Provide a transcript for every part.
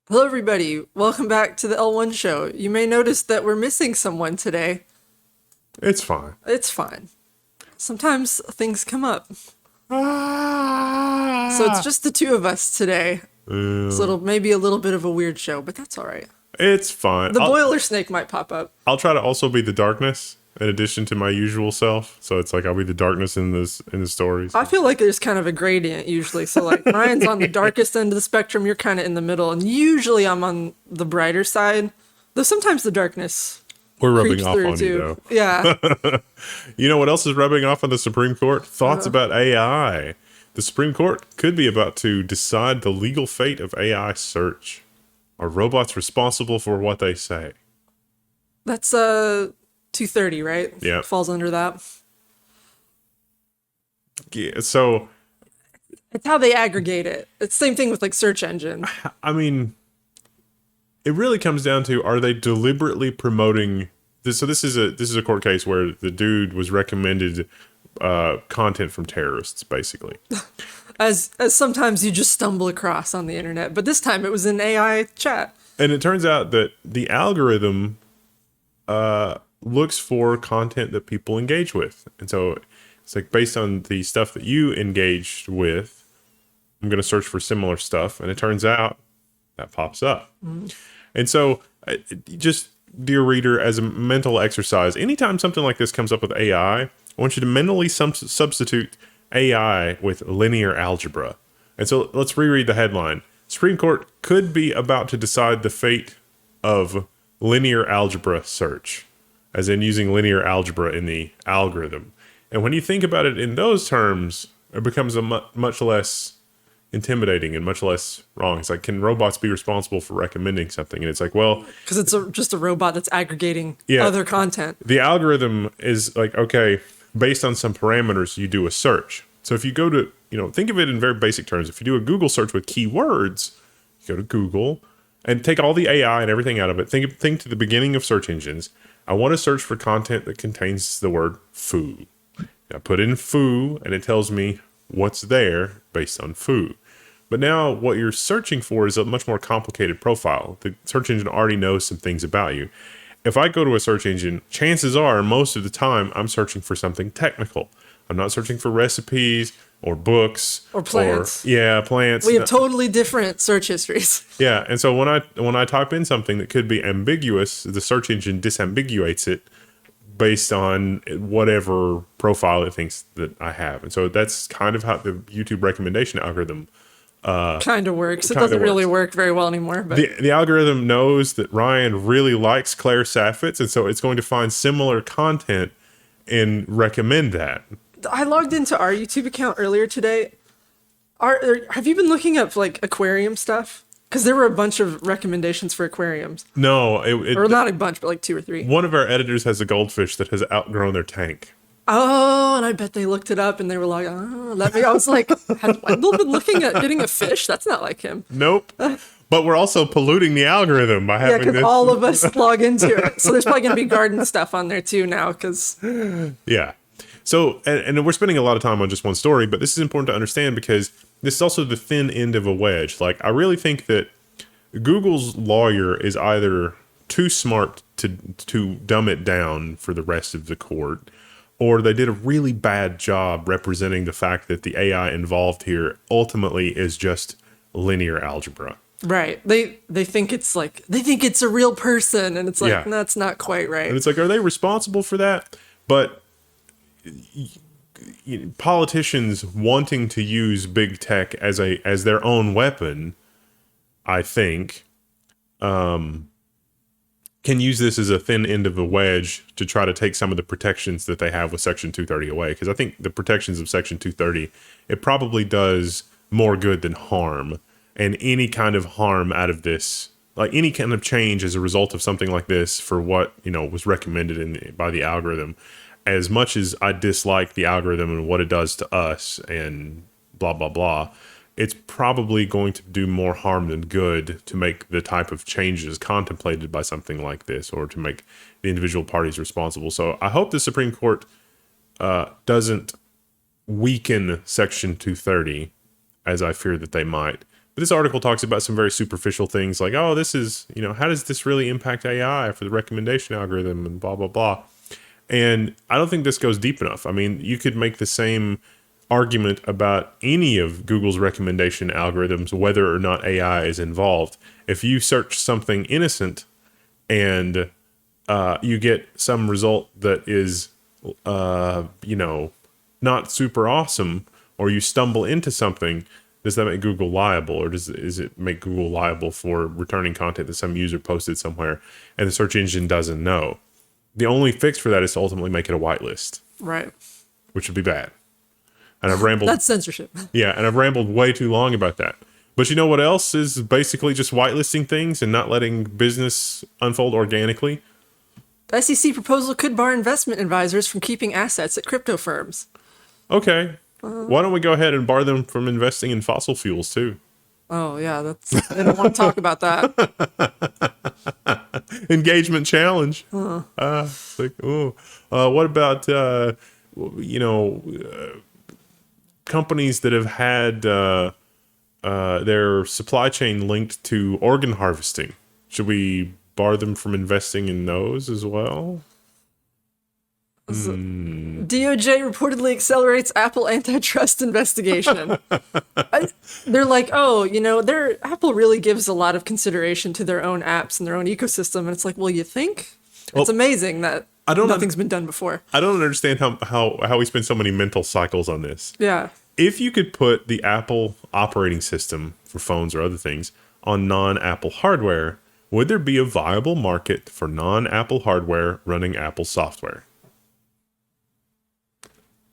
Hello, everybody. Welcome back to the L1 show. You may notice that we're missing someone today. It's fine. It's fine. Sometimes things come up. Ah. So it's just the two of us today. So it'll maybe a little bit of a weird show, but that's all right. It's fine. The boiler snake might pop up. I'll try to also be the darkness in addition to my usual self. So it's like I'll be the darkness in the stories. I feel like there's kind of a gradient usually. So like Ryan's on the darkest end of the spectrum, you're kind of in the middle, and usually I'm on the brighter side. Though sometimes the darkness We're rubbing creeps off through on too. you, though. Yeah. You know what else is rubbing off on the Supreme Court? Thoughts about AI. The Supreme Court could be about to decide the legal fate of AI search. Are robots responsible for what they say? That's 230, right? Yeah. Falls under that. Yeah, so, It's how they aggregate it. It's the same thing with like search engine. I mean, it really comes down to, are they deliberately promoting this? So this is a court case where the dude was recommended content from terrorists, basically. As sometimes you just stumble across on the internet, but this time it was in AI chat. And it turns out that the algorithm looks for content that people engage with. And so it's like based on the stuff that you engaged with, I'm going to search for similar stuff. And it turns out that pops up. And so just, dear reader, as a mental exercise, anytime something like this comes up with AI, I want you to mentally substitute AI with linear algebra. And so let's reread the headline. Supreme Court could be about to decide the fate of linear algebra search, as in using linear algebra in the algorithm. And when you think about it in those terms, it becomes a much less intimidating and much less wrong. It's like, can robots be responsible for recommending something? And it's like, well, Because it's just a robot that's aggregating Yeah. other content. the algorithm is like, okay, based on some parameters, you do a search. So if you go to, think of it in very basic terms. If you do a Google search with keywords, you go to Google and take all the AI and everything out of it. Think to the beginning of search engines. I want to search for content that contains the word foo. I put in foo and it tells me what's there based on foo. But now what you're searching for is a much more complicated profile. The search engine already knows some things about you. If I go to a search engine, chances are most of the time I'm searching for something technical. I'm not searching for recipes or books Or plants. Plants. We have totally different search histories. Yeah, and so when I type in something that could be ambiguous, the search engine disambiguates it based on whatever profile it thinks that I have. And so that's kind of how the YouTube recommendation algorithm Kind of works. It Kinda doesn't really works. work very well anymore. But the algorithm knows that Ryan really likes Claire Saffitz, and so it's going to find similar content and recommend that. I logged into our YouTube account earlier today. Have you been looking up like aquarium stuff? Because there were a bunch of recommendations for aquariums. No, Or not a bunch, but like 2 or 3. one of our editors has a goldfish that has outgrown their tank. Oh, and I bet they looked it up and they were like, oh, I was like, had Wendell been looking at getting a fish? That's not like him. Nope. But we're also polluting the algorithm by Yeah, having because this. all of us log into it. So there's probably going to be garden stuff on there too now because Yeah. So, and we're spending a lot of time on just one story, but this is important to understand because this is also the thin end of a wedge. Like, I really think that Google's lawyer is either too smart to dumb it down for the rest of the court, or they did a really bad job representing the fact that the AI involved here ultimately is just linear algebra. right. They think it's a real person, and it's like Yeah. that's not quite right. And it's like, are they responsible for that? But politicians wanting to use big tech as their own weapon, I think, can use this as a thin end of a wedge to try to take some of the protections that they have with Section 230 away. Because I think the protections of Section 230, it probably does more good than harm. And any kind of harm out of this, like any kind of change as a result of something like this for what, was recommended by the algorithm, as much as I dislike the algorithm and what it does to us and blah, blah, blah, it's probably going to do more harm than good to make the type of changes contemplated by something like this, or to make the individual parties responsible. So I hope the Supreme Court doesn't weaken Section 230, as I fear that they might, But this article talks about some very superficial things like, oh, this is, how does this really impact AI for the recommendation algorithm and blah, blah, blah. And I don't think this goes deep enough. I mean, you could make the same argument about any of Google's recommendation algorithms, whether or not AI is involved. If you search something innocent and you get some result that is, not super awesome, or you stumble into something, does that make Google liable, or is it make Google liable for returning content that some user posted somewhere and the search engine doesn't know? The only fix for that is to ultimately make it a whitelist. Right. Which would be bad. And I've rambled. That's censorship. Yeah, and I've rambled way too long about that. But you know what else is basically just whitelisting things and not letting business unfold organically? The SEC proposal could bar investment advisors from keeping assets at crypto firms. Okay. Why don't we go ahead and bar them from investing in fossil fuels too? Oh, yeah, I don't want to talk about that. Engagement challenge. It's like, what about, companies that have had their supply chain linked to organ harvesting? Should we bar them from investing in those as well? DOJ reportedly accelerates Apple antitrust investigation. They're like, Apple really gives a lot of consideration to their own apps and their own ecosystem. And it's like, well, you think? It's amazing that nothing's been done before. I don't understand how we spend so many mental cycles on this. Yeah. If you could put the Apple operating system for phones or other things on non-Apple hardware, would there be a viable market for non-Apple hardware running Apple software?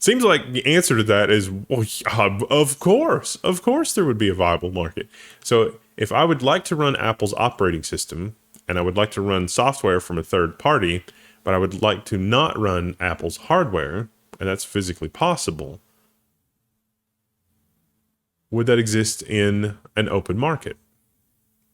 Seems like the answer to that is, well, of course there would be a viable market. So if I would like to run Apple's operating system and I would like to run software from a third party, but I would like to not run Apple's hardware, and that's physically possible, would that exist in an open market?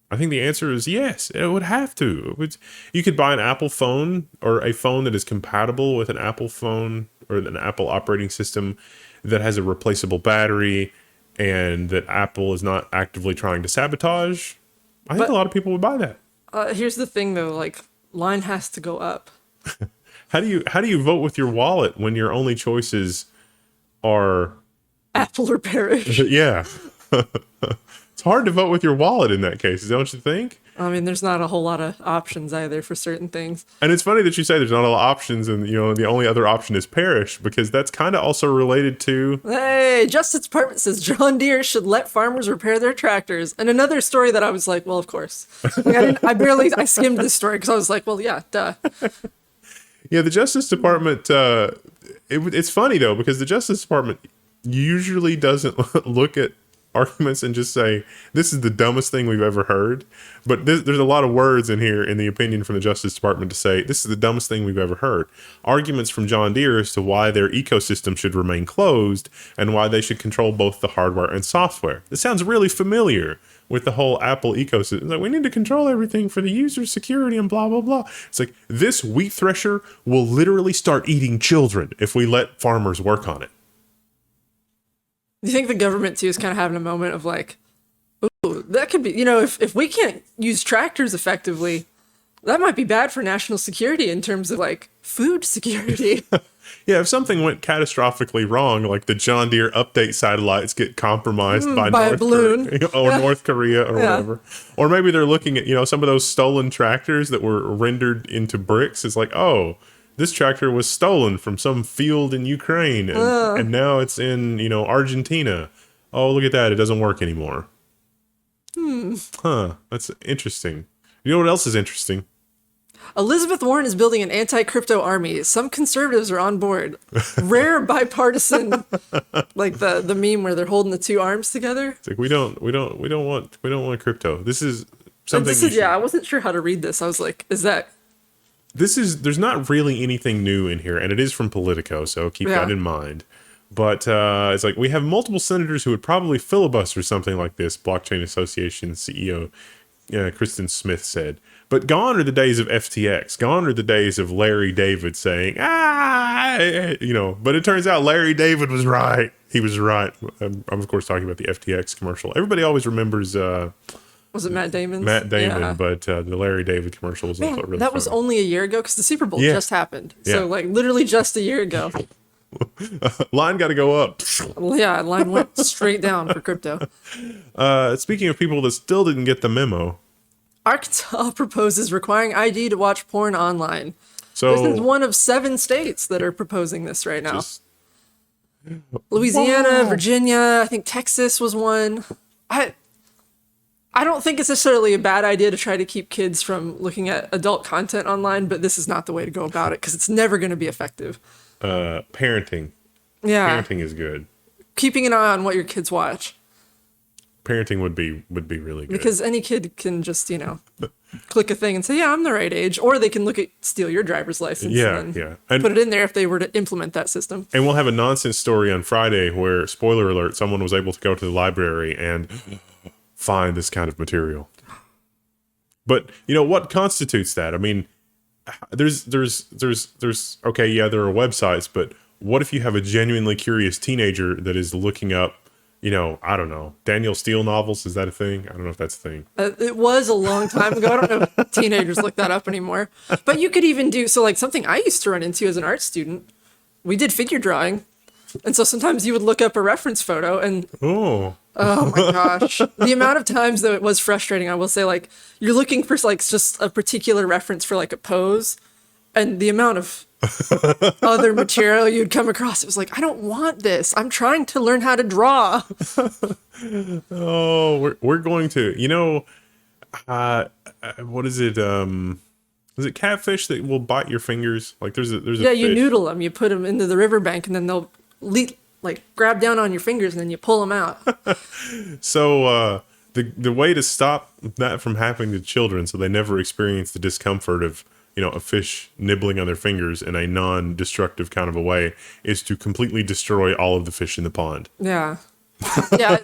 I think the answer is yes, it would have to. You could buy an Apple phone or a phone that is compatible with an Apple phone or an Apple operating system that has a replaceable battery and that Apple is not actively trying to sabotage. I think a lot of people would buy that. Here's the thing, though, like, line has to go up. How do you vote with your wallet when your only choices are Apple or perish? Yeah. It's hard to vote with your wallet in that case, don't you think? I mean, there's not a whole lot of options either for certain things. And it's funny that you say there's not a lot of options and, the only other option is perish, because that's kind of also related to... Hey, Justice Department says John Deere should let farmers repair their tractors. And another story that I was like, well, of course. Like, I skimmed this story because I was like, well, yeah, duh. Yeah, the Justice Department, it's funny, though, because the Justice Department usually doesn't look at arguments and just say, this is the dumbest thing we've ever heard. But there's a lot of words in here in the opinion from the Justice Department to say, this is the dumbest thing we've ever heard. Arguments from John Deere as to why their ecosystem should remain closed and why they should control both the hardware and software. This sounds really familiar with the whole Apple ecosystem. It's like, we need to control everything for the user security and blah, blah, blah. It's like, this wheat thresher will literally start eating children if we let farmers work on it. Do you think the government, too, is kind of having a moment of like, ooh, that could be, if we can't use tractors effectively, that might be bad for national security in terms of like food security. Yeah, if something went catastrophically wrong, like the John Deere update satellites get compromised by a balloon or North Korea or whatever. Or maybe they're looking at, some of those stolen tractors that were rendered into bricks. It's like, oh, this tractor was stolen from some field in Ukraine and now it's in, Argentina. Oh, look at that. It doesn't work anymore. That's interesting. You know what else is interesting? Elizabeth Warren is building an anti-crypto army. Some conservatives are on board. Rare bipartisan, like the meme where they're holding the two arms together. It's like we don't want crypto. This is something. I wasn't sure how to read this. I was like, there's not really anything new in here, and it is from Politico, so keep that in mind. But it's like, we have multiple senators who would probably filibuster something like this, Blockchain Association CEO Kristen Smith said. But gone are the days of FTX. Gone are the days of Larry David saying, but it turns out Larry David was right. He was right. I'm of course talking about the FTX commercial. Everybody always remembers, was it Matt Damon's? Matt Damon, Yeah. but the Larry David commercial was also really That was funny. only a year ago because the Super Bowl Yeah. just happened. Yeah. So like literally just a year ago. Line got to go up. Yeah, line went straight down for crypto. Speaking of people that still didn't get the memo. Arkansas proposes requiring ID to watch porn online. So This is one of 7 states that are proposing this right now. just, Louisiana, Wow. Virginia, I think Texas was one. I don't think it's necessarily a bad idea to try to keep kids from looking at adult content online, but this is not the way to go about it because it's never going to be effective. parenting. Yeah, Parenting is good. keeping an eye on what your kids watch Parenting would be really good. because any kid can just click a thing and say, "Yeah, I'm the right age," or they can steal your driver's license. Yeah, and then yeah. put it in there if they were to implement that system. And we'll have a nonsense story on Friday where, spoiler alert, someone was able to go to the library and find this kind of material. But what constitutes that? I mean, there's okay, yeah, there are websites, but what if you have a genuinely curious teenager that is looking up, I don't know, Daniel Steele novels? Is that a thing? I don't know if that's a thing. It was a long time ago. I don't know if teenagers look that up anymore. But you could even do something I used to run into as an art student. We did figure drawing. And so sometimes you would look up a reference photo and Oh, my gosh, the amount of times that it was frustrating. I will say, you're looking for just a particular reference for a pose, and the amount of other material you'd come across, it was like, I don't want this. I'm trying to learn how to draw. oh, we're going to, what is it? Is it catfish that will bite your fingers? There's a Yeah, you fish. noodle them. You put them into the riverbank, and then they'll grab down on your fingers, and then you pull them out. So the way to stop that from happening to children, so they never experience the discomfort of a fish nibbling on their fingers in a non-destructive kind of a way, is to completely destroy all of the fish in the pond. Yeah, yeah,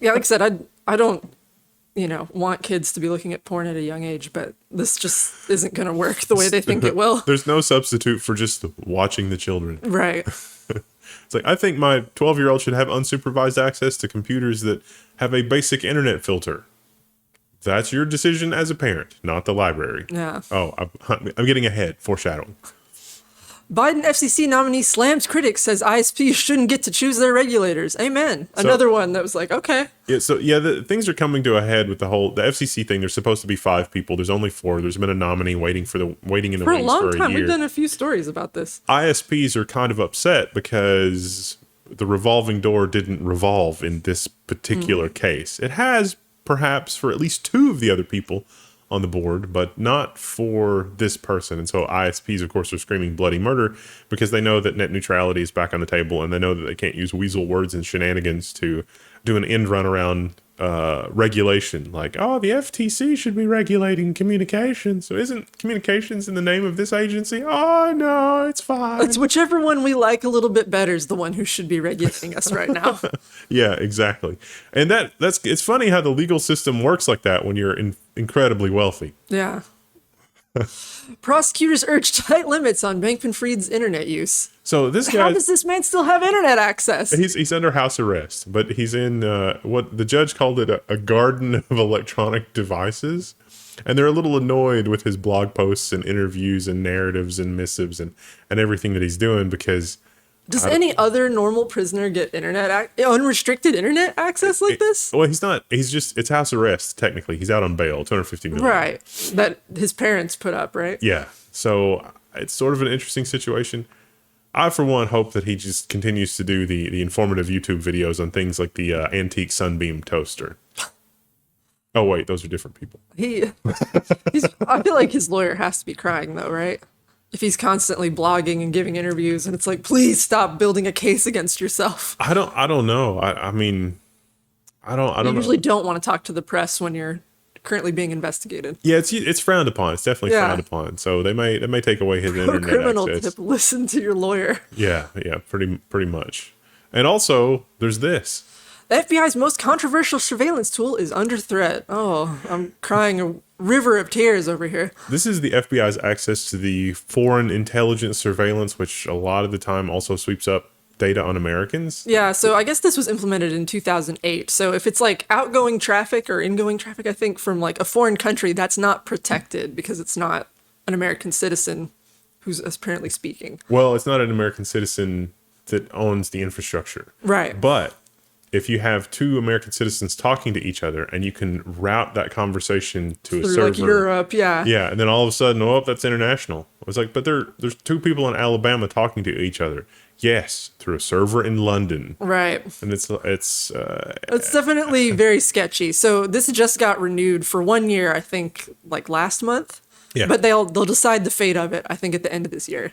yeah. Like I said, I don't want kids to be looking at porn at a young age, but this just isn't going to work the way they think it will. There's no substitute for just watching the children. Right. It's I think my 12-year-old should have unsupervised access to computers that have a basic internet filter. That's your decision as a parent, not the library. Yeah. Oh, I'm getting ahead. Foreshadowing. Biden FCC nominee slams critics, says ISPs shouldn't get to choose their regulators. Amen. Another one that was okay. Yeah, so the things are coming to a head with the FCC thing. There's supposed to be 5 people. There's only 4. There's been a nominee waiting in the For a wings long for time, a year. we've done a few stories about this. ISPs are kind of upset because the revolving door didn't revolve in this particular case. It has, perhaps, for at least 2 of the other people on the board, but not for this person. And so ISPs, of course, are screaming bloody murder because they know that net neutrality is back on the table, and they know that they can't use weasel words and shenanigans to do an end run around regulation. The FTC should be regulating communications. So isn't communications in the name of this agency? Oh, no, it's fine. It's whichever one we like a little bit better is the one who should be regulating us right now. Yeah, exactly. And it's funny how the legal system works like that when you're incredibly wealthy. Yeah. Prosecutors urge tight limits on Bankman-Fried's internet use. So this How guy, does this man still have internet access? he's under house arrest, but he's in what the judge called it a garden of electronic devices. And they're a little annoyed with his blog posts and interviews and narratives and missives and everything that he's doing because... Does any other normal prisoner get unrestricted internet access like this? Well, he's not. It's house arrest, technically. He's out on bail, $250 million. Right. That his parents put up, right? Yeah. So it's sort of an interesting situation. I, for one, hope that he just continues to do the informative YouTube videos on things like the antique Sunbeam toaster. Oh, wait, those are different people. I feel like his lawyer has to be crying, though, right? If he's constantly blogging and giving interviews, and it's please stop building a case against yourself. I don't know. I mean, I don't You know. usually don't want to talk to the press when you're currently being investigated. Yeah, it's frowned upon. It's definitely Yeah. frowned upon. So they may take away his A internet criminal access. tip: listen to your lawyer. Yeah, pretty much. And also, there's this. The FBI's most controversial surveillance tool is under threat. Oh, I'm crying a river of tears over here. This is the FBI's access to the foreign intelligence surveillance, which a lot of the time also sweeps up data on Americans. Yeah, so I guess this was implemented in 2008. So if it's like outgoing traffic or ingoing traffic, I think from like a foreign country, that's not protected because it's not an American citizen who's apparently speaking. Well, it's not an American citizen that owns the infrastructure. Right. But if you have two American citizens talking to each other and you can route that conversation to a Through server. like Europe, yeah. Yeah, and then all of a sudden, oh, that's international. I was like, but there's two people in Alabama talking to each other. Yes, through a server in London. Right. And it's definitely very sketchy. So this just got renewed for 1 year, I think, like last month. Yeah. But they'll decide the fate of it, I think, at the end of this year.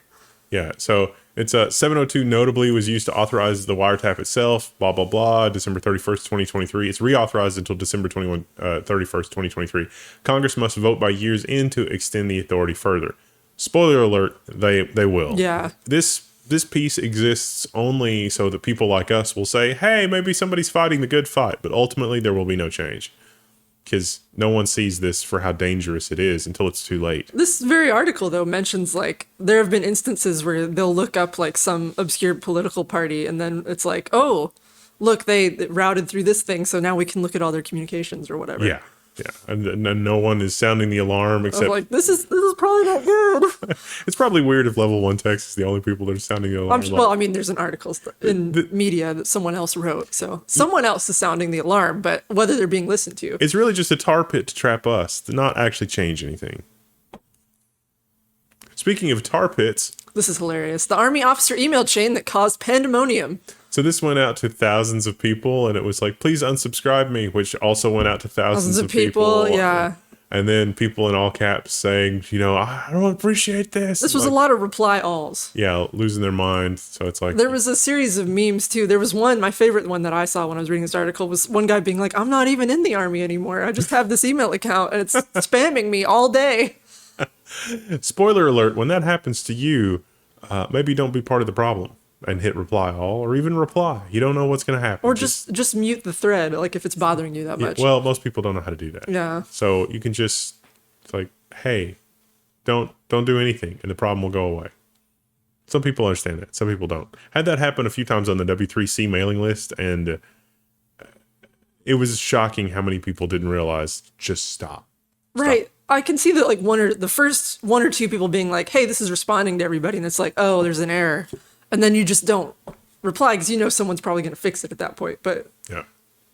Yeah, so it's 702 notably was used to authorize the wiretap itself, blah, blah, blah, December 31st, 2023. It's reauthorized until December 31st, 2023. Congress must vote by year's end to extend the authority further. Spoiler alert, they will. Yeah. This piece exists only so that people like us will say, hey, maybe somebody's fighting the good fight, but ultimately there will be no change. Because no one sees this for how dangerous it is until it's too late. This very article, though, mentions like there have been instances where they'll look up like some obscure political party and then it's like, oh, look, they routed through this thing, so now we can look at all their communications or whatever. Yeah. Yeah, and no one is sounding the alarm except. I'm like, this is probably not good. It's probably weird if Level 1 Techs is the only people that are sounding the alarm. Well, I mean, there's an article in media that someone else wrote, so someone else is sounding the alarm, but whether they're being listened to. It's really just a tar pit to trap us, to not actually change anything. Speaking of tar pits. This is hilarious. The Army officer email chain that caused pandemonium. So this went out to thousands of people, and it was like, please unsubscribe me, which also went out to thousands of people. Yeah. And then people in all caps saying, I don't appreciate this. This was a lot of reply alls. Yeah, losing their mind. So it's like. There was a series of memes, too. There was one, my favorite one that I saw when I was reading this article was one guy being like, I'm not even in the Army anymore. I just have this email account, and it's spamming me all day. Spoiler alert, when that happens to you, maybe don't be part of the problem. And hit reply all, or even reply. You don't know what's going to happen. Or just mute the thread, like if it's bothering you that much. Well, most people don't know how to do that. Yeah. So you can just, it's like, hey, don't do anything, and the problem will go away. Some people understand that. Some people don't. Had that happen a few times on the W3C mailing list, and it was shocking how many people didn't realize, just stop. Right. I can see that like the first one or two people being like, hey, this is responding to everybody, and it's like, oh, there's an error. And then you just don't reply because someone's probably going to fix it at that point. But yeah,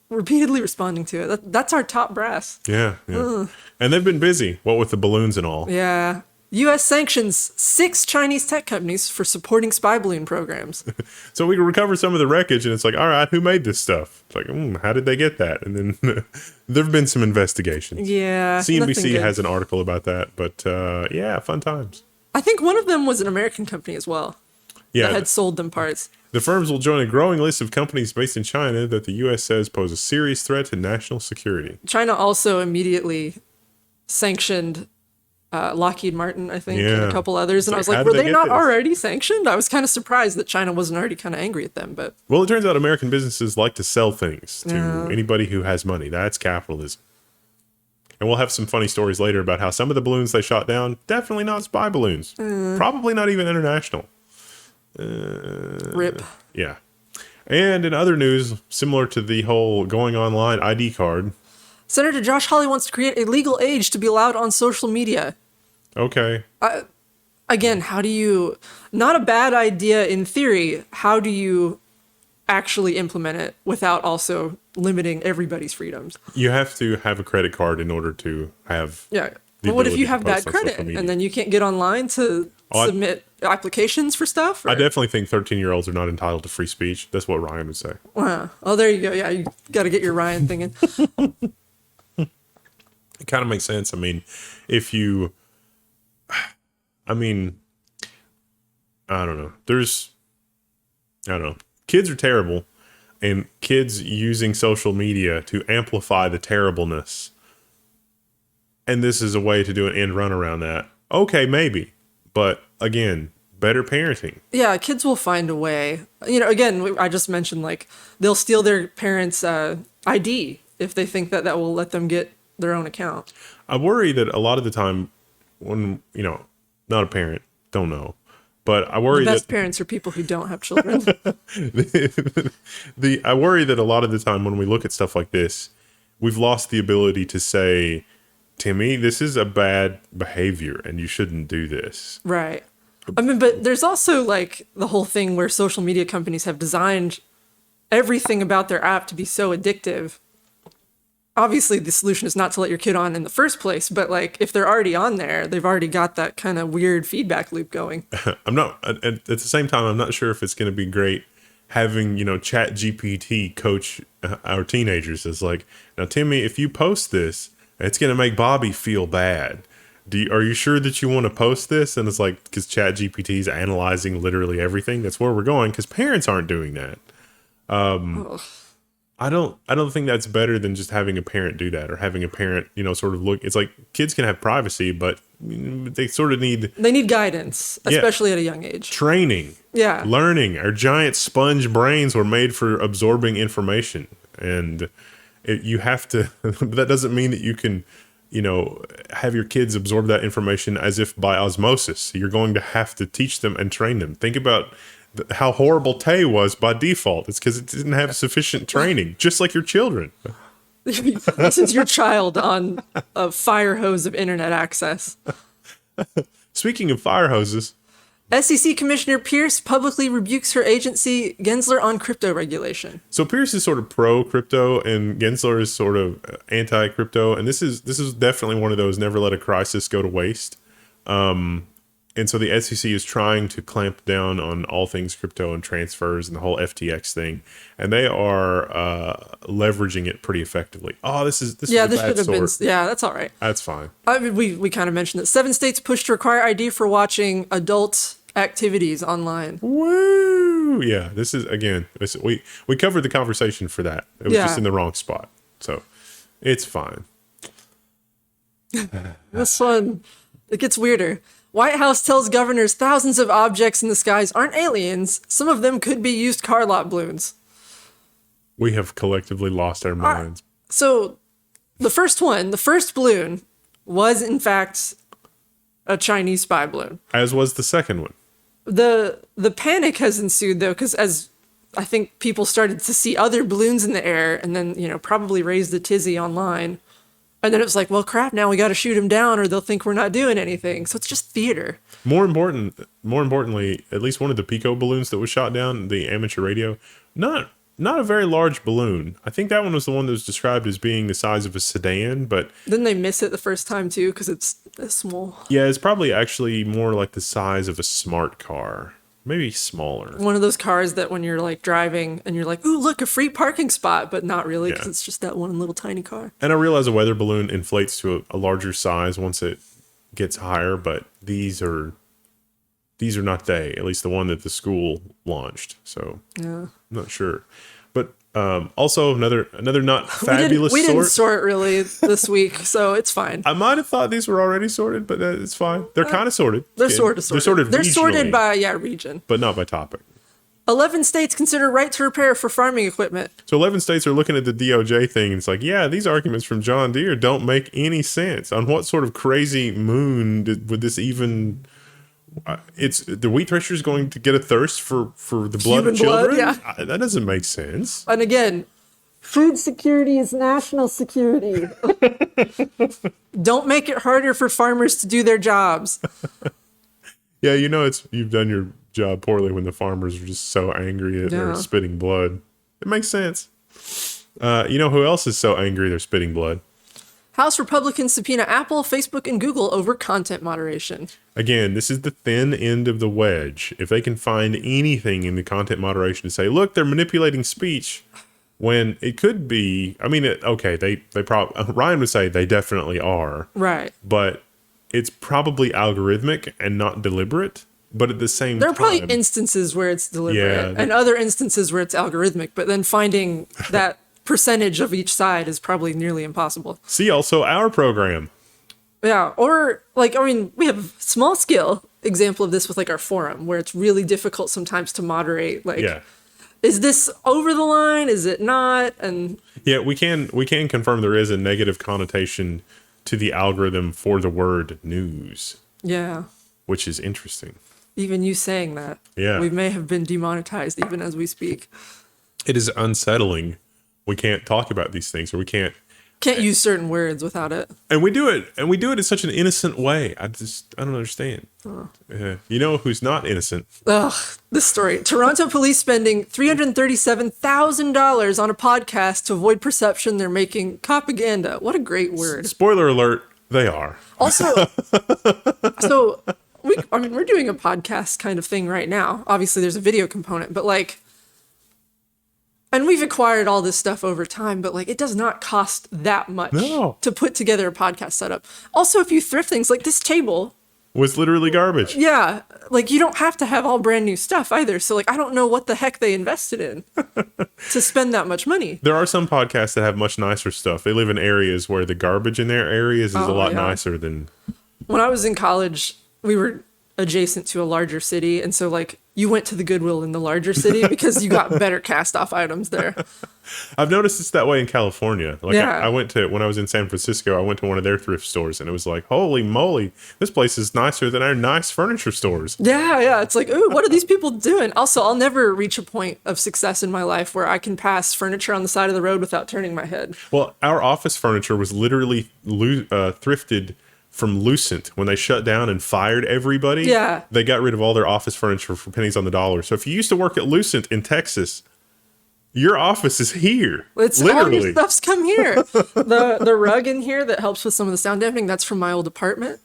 repeatedly responding to it, that's our top brass. Yeah. And they've been busy, what with the balloons and all. Yeah. U.S. sanctions 6 Chinese tech companies for supporting spy balloon programs. So we can recover some of the wreckage, and it's like, all right, who made this stuff? It's like, how did they get that? And then there have been some investigations. Yeah. CNBC has an article about that, but yeah, fun times. I think one of them was an American company as well. Yeah, that had sold them parts. The firms will join a growing list of companies based in China that the U.S. says pose a serious threat to national security. China also immediately sanctioned Lockheed Martin, I think, and a couple others. And I was like, were they not already sanctioned? I was kind of surprised that China wasn't already kind of angry at them. But well, it turns out American businesses like to sell things to anybody who has money. That's capitalism. And we'll have some funny stories later about how some of the balloons they shot down, definitely not spy balloons. Probably not even international. RIP. Yeah. And in other news, similar to the whole going online ID card. Senator Josh Hawley wants to create a legal age to be allowed on social media. Okay. Again, how do you... Not a bad idea in theory. How do you actually implement it without also limiting everybody's freedoms? You have to have a credit card in order to have... Yeah. But what if you have bad credit and then you can't get online to submit applications for stuff? Or? I definitely think 13-year-olds are not entitled to free speech. That's what Ryan would say. Wow. Oh, there you go. Yeah, you got to get your Ryan thing in. It kind of makes sense. I mean, if you... I mean, I don't know. I don't know. Kids are terrible, and kids using social media to amplify the terribleness. And this is a way to do an end run around that. Okay, maybe. But again, better parenting. Yeah, kids will find a way. You know, again, I just mentioned like they'll steal their parents' ID if they think that that will let them get their own account. I worry that a lot of the time when, not a parent, don't know, but I worry The best that parents are people who don't have children. I worry that a lot of the time when we look at stuff like this, we've lost the ability to say, Timmy, this is a bad behavior and you shouldn't do this. Right. I mean, but there's also like the whole thing where social media companies have designed everything about their app to be so addictive. Obviously, the solution is not to let your kid on in the first place, but like if they're already on there, they've already got that kind of weird feedback loop going. I'm not, at the same time, I'm not sure if it's going to be great having, ChatGPT coach our teenagers. It's like, now, Timmy, if you post this, it's going to make Bobby feel bad. Are you sure that you want to post this? And it's like, because ChatGPT is analyzing literally everything. That's where we're going, because parents aren't doing that. I don't think that's better than just having a parent do that, or having a parent, sort of look. It's like kids can have privacy, but they sort of need Guidance, especially at a young age. Training. Yeah. Learning. Our giant sponge brains were made for absorbing information, and you have to. That doesn't mean that you can, have your kids absorb that information as if by osmosis. You're going to have to teach them and train them. Think about how horrible Tay was by default. It's because it didn't have sufficient training, just like your children. This is your child on a fire hose of internet access. Speaking of fire hoses, SEC Commissioner Pierce publicly rebukes her agency, Gensler, on crypto regulation. so Pierce is sort of pro-crypto, and Gensler is sort of anti-crypto, and this is definitely one of those never let a crisis go to waste. And so the SEC is trying to clamp down on all things crypto and transfers and the whole FTX thing, and they are leveraging it pretty effectively. Oh, this is Yeah, a this bad should have been. sort. Yeah, that's all right. That's fine. I mean, we kind of mentioned that 7 states pushed to require ID for watching adult activities online. Woo! Yeah, this is again. We covered the conversation for that. It was just in the wrong spot, so it's fine. This one, it gets weirder. White House tells governors thousands of objects in the skies aren't aliens. Some of them could be used car lot balloons. We have collectively lost our minds. So the first balloon was in fact a Chinese spy balloon. As was the second one. The panic has ensued though, because as I think people started to see other balloons in the air and then, probably raised the tizzy online. And then it was like, well, crap, now we got to shoot them down or they'll think we're not doing anything. So it's just theater. More importantly, at least one of the Pico balloons that was shot down, the amateur radio, not a very large balloon. I think that one was the one that was described as being the size of a sedan, but... Didn't they miss it the first time too? Because it's this small. Yeah, it's probably actually more like the size of a smart car. Maybe smaller. One of those cars that when you're like driving and you're like, ooh, look, a free parking spot, but not really because it's just that one little tiny car. And I realize a weather balloon inflates to a larger size once it gets higher, but these are not they, at least the one that the school launched. So yeah, I'm not sure. But also another not fabulous we didn't sort. sort really this week, so it's fine. I might have thought these were already sorted, but it's fine. They're kind of sorted. They're sort of sorted. They're sorted regionally, by region. but not by topic. 11 states consider right to repair for farming equipment. So 11 states are looking at the DOJ thing, and it's like, yeah, these arguments from John Deere don't make any sense. On what sort of crazy moon would this even... it's the wheat thresher is going to get a thirst for the blood of children? Yeah. That doesn't make sense. And again, food security is national security. Don't make it harder for farmers to do their jobs. Yeah, you've done your job poorly when the farmers are just so angry that they're spitting blood. It makes sense. Who else is so angry they're spitting blood? House Republicans subpoena Apple, Facebook, and Google over content moderation. Again, this is the thin end of the wedge. If they can find anything in the content moderation to say, look, they're manipulating speech, when it could be, they probably, Ryan would say they definitely are. Right. But it's probably algorithmic and not deliberate. But at the same time... There are probably instances where it's deliberate and other instances where it's algorithmic, but then finding that percentage of each side is probably nearly impossible. See also our program. Yeah, or we have small scale example of this with like our forum, where it's really difficult sometimes to moderate. Like, Yeah. is this over the line? Is it not? And Yeah, we can confirm there is a negative connotation to the algorithm for the word news, yeah, which is interesting. even you saying that, Yeah. we may have been demonetized even as we speak. It is unsettling. We can't talk about these things, or we can't Use certain words without it. and we do it in such an innocent way. I don't understand. You know who's not innocent? Ugh, this story. Toronto police spending $337,000 on a podcast to avoid perception they're making propaganda. What a great word. Spoiler alert, they are. Also, we're doing a podcast kind of thing right now. Obviously, there's a video component, but like, and we've acquired all this stuff over time, but like, it does not cost that much to put together a podcast setup. Also, if you thrift things like this table, Was literally garbage. yeah, like you don't have to have all brand new stuff either. So like, I don't know what the heck they invested in to spend that much money. There are some podcasts that have much nicer stuff. They live in areas where the garbage in their areas is a lot nicer than. When I was in college, we were adjacent to a larger city, and so like you went to the Goodwill in the larger city because you got better cast off items there. I've noticed it's that way in California. Like Yeah. I went to, when I was in San Francisco, I went to one of their thrift stores, and it was like, holy moly, this place is nicer than our nice furniture stores. Yeah, it's like, ooh, what are these people doing? Also, I'll never reach a point of success in my life where I can pass furniture on the side of the road without turning my head. Well, our office furniture was literally thrifted from Lucent when they shut down and fired everybody. Yeah. They got rid of all their office furniture for pennies on the dollar. So if you used to work at Lucent in Texas, your office is here. It's literally. all your stuff's come here. The rug in here that helps with some of the sound dampening, that's from my old apartment.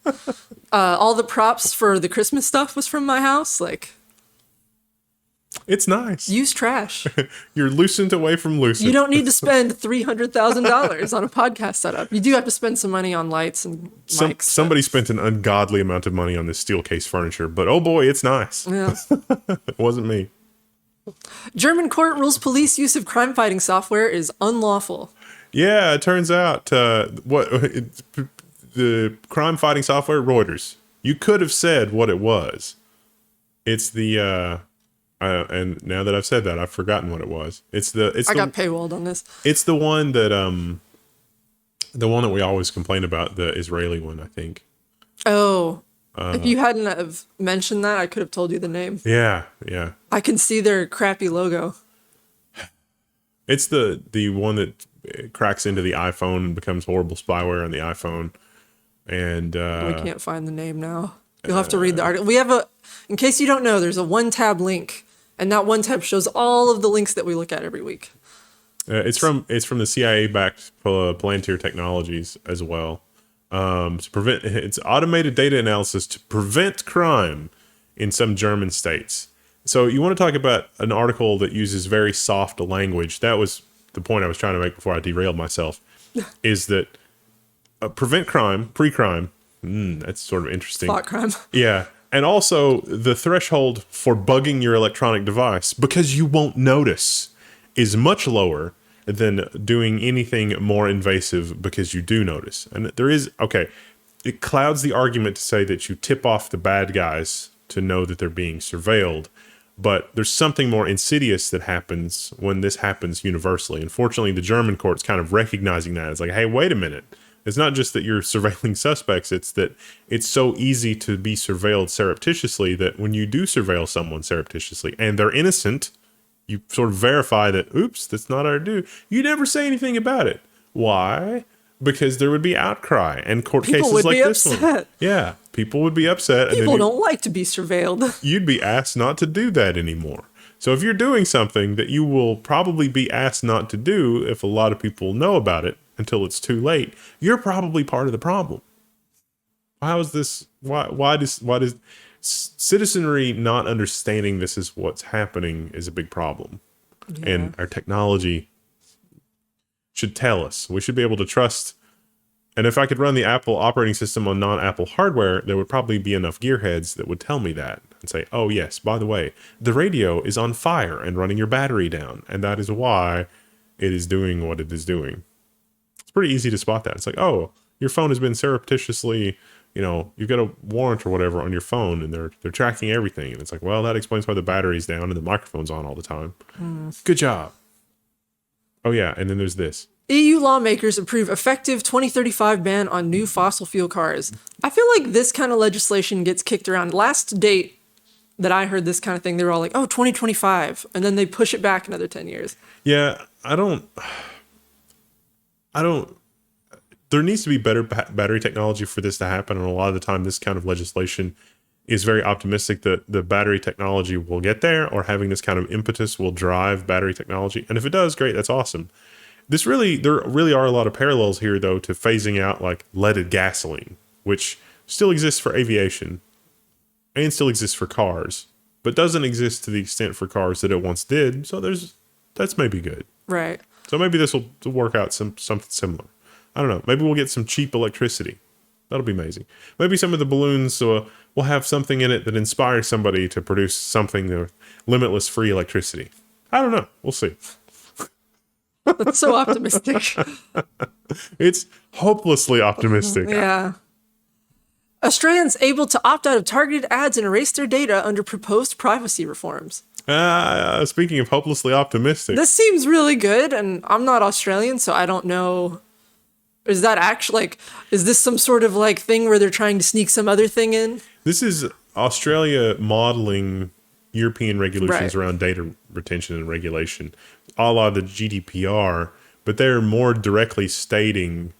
All the props for the Christmas stuff was from my house. Like, It's nice. use trash. You're Lucent away from Lucent. You don't need to spend $300,000 on a podcast setup. You do have to spend some money on lights and mics. Somebody spent an ungodly amount of money on this steel case furniture, but oh boy, it's nice. Yeah. It wasn't me. German court rules police use of crime-fighting software is unlawful. Yeah, it turns out the crime fighting software, Reuters. You could have said what it was. It's the and now that I've said that, I've forgotten what it was. I got paywalled on this. It's the one that we always complain about, the Israeli one, I think. Oh, if you hadn't have mentioned that, I could have told you the name. Yeah. I can see their crappy logo. It's the one that cracks into the iPhone and becomes horrible spyware on the iPhone. And We can't find the name now. You'll have to read the article. We have in case you don't know, there's a one-tab link, and that one tab shows all of the links that we look at every week. it's from the CIA-backed Palantir Technologies as well. It's automated data analysis to prevent crime in some German states. So you want to talk about an article that uses very soft language. That was the point I was trying to make before I derailed myself, is that prevent crime, pre-crime. That's sort of interesting. Thought crime. Yeah. And also the threshold for bugging your electronic device, because you won't notice, is much lower than doing anything more invasive because you do notice. And it clouds the argument to say that you tip off the bad guys to know that they're being surveilled. But there's something more insidious that happens when this happens universally. Unfortunately, the German court's kind of recognizing that. It's like, hey, wait a minute. It's not just that you're surveilling suspects. It's that it's so easy to be surveilled surreptitiously that when you do surveil someone surreptitiously and they're innocent, you sort of verify that, oops, that's not our due. You never say anything about it. Why? Because there would be outcry and court cases like this one. Yeah, people would be upset. People don't like to be surveilled. You'd be asked not to do that anymore. So if you're doing something that you will probably be asked not to do if a lot of people know about it until it's too late, you're probably part of the problem. How is this? Why does citizenry not understanding this is what's happening is a big problem? Yeah. And our technology should tell us. We should be able to trust. And if I could run the Apple operating system on non-Apple hardware, there would probably be enough gearheads that would tell me that and say, oh yes, by the way, the radio is on fire and running your battery down. And that is why it is doing what it is doing. It's pretty easy to spot that. It's like, oh, your phone has been surreptitiously you've got a warrant or whatever on your phone, and they're tracking everything. And it's like, well, that explains why the battery's down and the microphone's on all the time. Good job. Oh yeah, and then there's this. EU lawmakers approve effective 2035 ban on new fossil fuel cars. I feel like this kind of legislation gets kicked around. Last date that I heard this kind of thing, they were all like, oh, 2025. And then they push it back another 10 years. Yeah, I don't, there needs to be better battery technology for this to happen. And a lot of the time, this kind of legislation is very optimistic that the battery technology will get there, or having this kind of impetus will drive battery technology. And if it does, great, that's awesome. There really are a lot of parallels here, though, to phasing out like leaded gasoline, which still exists for aviation and still exists for cars, but doesn't exist to the extent for cars that it once did. So that's maybe good. Right. So maybe this will work out something similar. I don't know. Maybe we'll get some cheap electricity. That'll be amazing. Maybe some of the balloons will have something in it that inspires somebody to produce something with limitless free electricity. I don't know. We'll see. That's so optimistic. It's hopelessly optimistic. Yeah. Australians able to opt out of targeted ads and erase their data under proposed privacy reforms. Speaking of hopelessly optimistic. This seems really good, and I'm not Australian, so I don't know. Is that actually, is this some sort of thing where they're trying to sneak some other thing in? This is Australia modeling European regulations around data retention and regulation, a la the GDPR, but they're more directly stating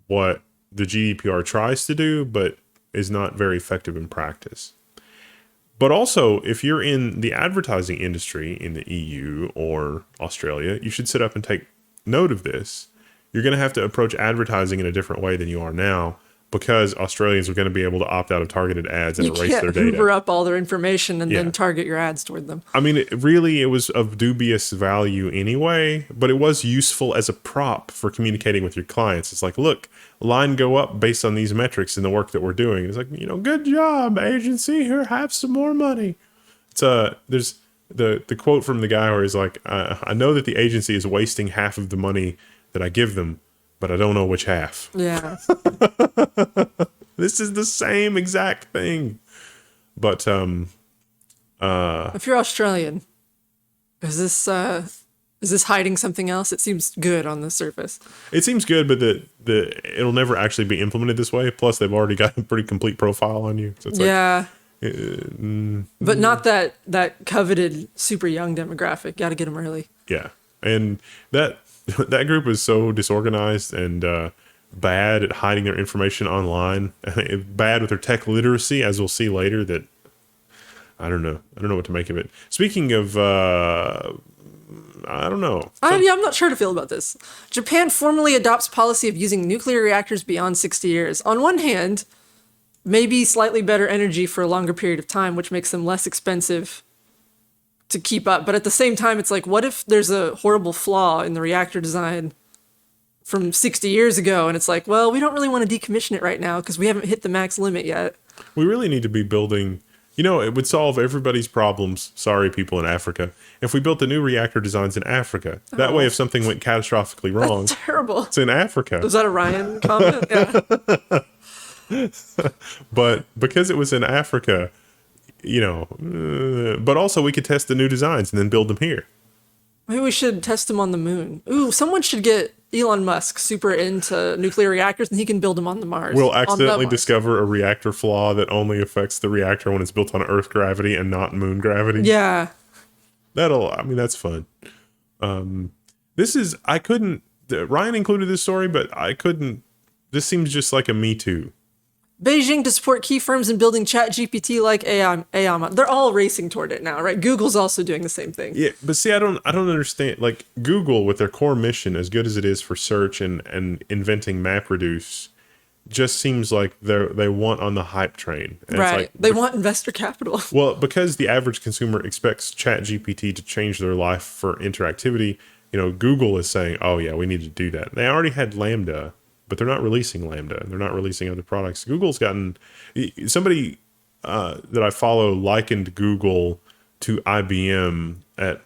what the GDPR tries to do, but is not very effective in practice. But also, if you're in the advertising industry in the EU or Australia, you should sit up and take note of this. You're going to have to approach advertising in a different way than you are now, because Australians are going to be able to opt out of targeted ads and erase their data. You can't hoover up all their information and then target your ads toward them. I mean, it was of dubious value anyway, but it was useful as a prop for communicating with your clients. It's like, look, line go up based on these metrics in the work that we're doing. It's like, good job, agency. Here, have some more money. It's there's the quote from the guy where he's like, I know that the agency is wasting half of the money that I give them, but I don't know which half. Yeah. This is the same exact thing. But if you're Australian, is this hiding something else? It seems good on the surface. It seems good, but it'll never actually be implemented this way. Plus, they've already got a pretty complete profile on you. So it's but not that coveted super young demographic. Got to get them early. Yeah, and that group is so disorganized and bad at hiding their information online. Bad with their tech literacy, as we'll see later. That I don't know what to make of it. Speaking of, I don't know. I'm not sure how to feel about this. Japan formally adopts policy of using nuclear reactors beyond 60 years. On one hand, maybe slightly better energy for a longer period of time, which makes them less expensive to keep up. But at the same time, it's like, what if there's a horrible flaw in the reactor design from 60 years ago? And it's like, well, we don't really want to decommission it right now because we haven't hit the max limit yet. We really need to be building, it would solve everybody's problems. Sorry, people in Africa. If we built the new reactor designs in Africa, that way, if something went catastrophically wrong, that's terrible. It's in Africa. Was that a Ryan comment? Yeah. But because it was in Africa, but also we could test the new designs and then build them here. Maybe we should test them on the moon. Ooh, someone should get Elon Musk super into nuclear reactors and he can build them on the Mars. We'll accidentally discover a reactor flaw that only affects the reactor when it's built on Earth gravity and not moon gravity. Yeah. That's fun. Ryan included this story, but this seems just like a Me Too. Beijing to support key firms in building ChatGPT-like AI. They're all racing toward it now, right? Google's also doing the same thing. Yeah, but see, I don't understand. Like Google, with their core mission, as good as it is for search and inventing MapReduce, just seems like they want on the hype train. And right. They want investor capital. Well, because the average consumer expects ChatGPT to change their life for interactivity, Google is saying, oh yeah, we need to do that. They already had Lambda, but they're not releasing Lambda. They're not releasing other products. Google's gotten... Somebody that I follow likened Google to IBM at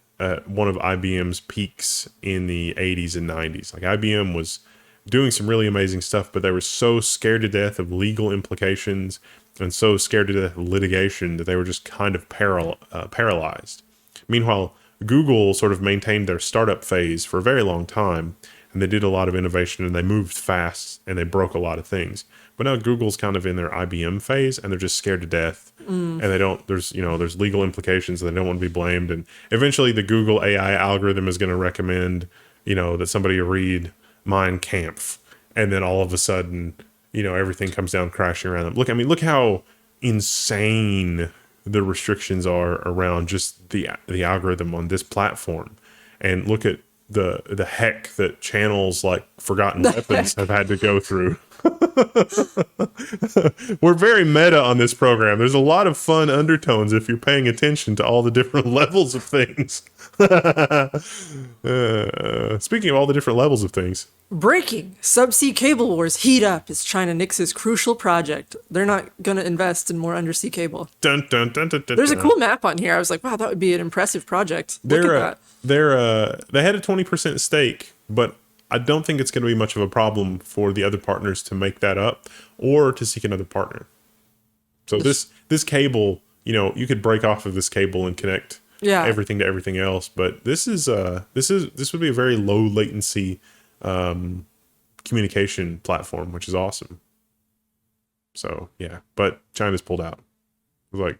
one of IBM's peaks in the 80s and 90s. Like IBM was doing some really amazing stuff, but they were so scared to death of legal implications and so scared to death of litigation that they were just kind of paralyzed. Meanwhile, Google sort of maintained their startup phase for a very long time, and they did a lot of innovation and they moved fast and they broke a lot of things. But now Google's kind of in their IBM phase and they're just scared to death. And they don't, there's legal implications and they don't want to be blamed. And eventually the Google AI algorithm is going to recommend, that somebody read Mein Kampf. And then all of a sudden, everything comes down crashing around them. Look how insane the restrictions are around just the algorithm on this platform. And look at the heck that channels like Forgotten Weapons have had to go through. We're very meta on this program. There's a lot of fun undertones if you're paying attention to all the different levels of things. Speaking of all the different levels of things. Breaking. Subsea cable wars heat up as China nixes crucial project. They're not going to invest in more undersea cable. Dun, dun, dun, dun, dun, There's a dun. cool map on here. I was like, wow, that would be an impressive project. Look at that. They had a 20% stake, but I don't think it's going to be much of a problem for the other partners to make that up or to seek another partner. So this cable, you could break off of this cable and connect everything to everything else. But this would be a very low latency communication platform, which is awesome. So yeah, but China's pulled out. Like,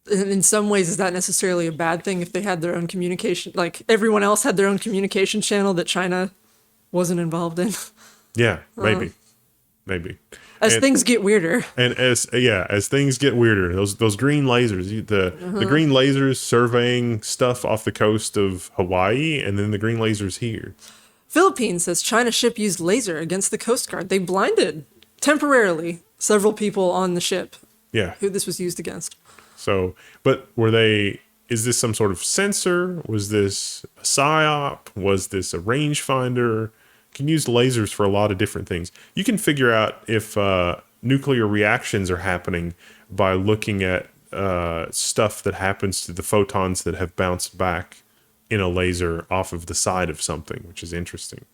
in some ways, is that necessarily a bad thing if they had their own communication? Like everyone else had their own communication channel that China wasn't involved in. Yeah, maybe. As things get weirder. And as things get weirder, those green lasers, the green lasers surveying stuff off the coast of Hawaii, and then the green lasers here. Philippines says China ship used laser against the Coast Guard. They blinded temporarily several people on the ship. Yeah. Who this was used against. So, but is this some sort of sensor? Was this a PSYOP? Was this a rangefinder? You can use lasers for a lot of different things. You can figure out if nuclear reactions are happening by looking at stuff that happens to the photons that have bounced back in a laser off of the side of something, which is interesting.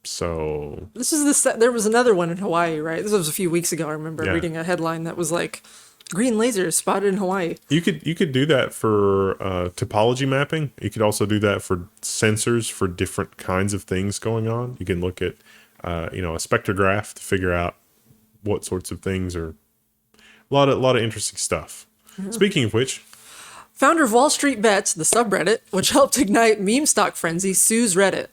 So this is there was another one in Hawaii, right? This was a few weeks ago. I remember reading a headline that was like, green lasers spotted in Hawaii. You could do that for topology mapping. You could also do that for sensors for different kinds of things going on. You can look at a spectrograph to figure out what sorts of things are a lot of interesting stuff. Mm-hmm. Speaking of which, founder of WallStreetBets, the subreddit, which helped ignite meme stock frenzy, sues Reddit.